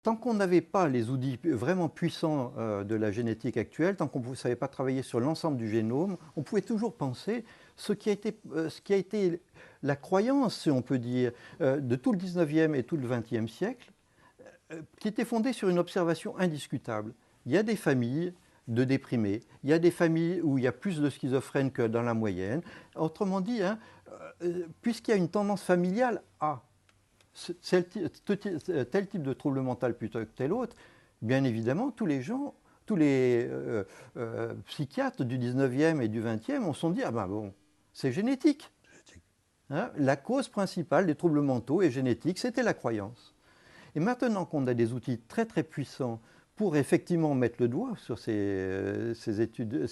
Tant qu'on n'avait pas les outils vraiment puissants de la génétique actuelle, tant qu'on ne savait pas travailler sur l'ensemble du génome, on pouvait toujours penser ce qui a été la croyance, si on peut dire, de tout le 19e et tout le 20e siècle, qui était fondée sur une observation indiscutable. Il y a des familles de déprimés, il y a des familles où il y a plus de schizophrènes que dans la moyenne. Autrement dit, hein, puisqu'il y a une tendance familiale à tel type de trouble mental plutôt que tel autre, bien évidemment, tous les gens, tous les psychiatres du 19e et du 20e se sont dit, ah ben bon, c'est génétique. Hein, la cause principale des troubles mentaux et génétiques, c'était la croyance. Et maintenant qu'on a des outils très très puissants pour effectivement mettre le doigt sur ces études,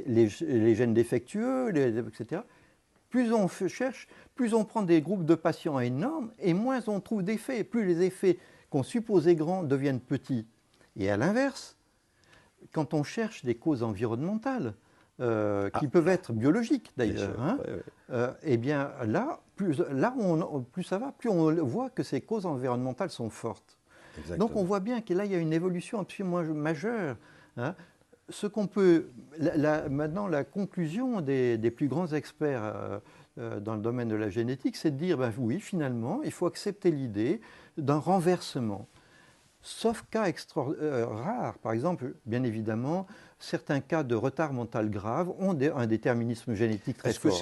les gènes défectueux, etc., plus on cherche, plus on prend des groupes de patients énormes et moins on trouve d'effets. Plus les effets qu'on supposait grands deviennent petits. Et à l'inverse, quand on cherche des causes environnementales, qui peuvent être biologiques d'ailleurs, hein, eh bien là, plus ça va, plus on voit que ces causes environnementales sont fortes. Exactement. Donc on voit bien que là, il y a une évolution absolument majeure. Hein. Ce qu'on peut, maintenant, la conclusion des plus grands experts dans le domaine de la génétique, c'est de dire, ben oui, finalement, il faut accepter l'idée d'un renversement. Sauf cas rares, par exemple, bien évidemment, certains cas de retard mental grave ont un déterminisme génétique très Est-ce que fort.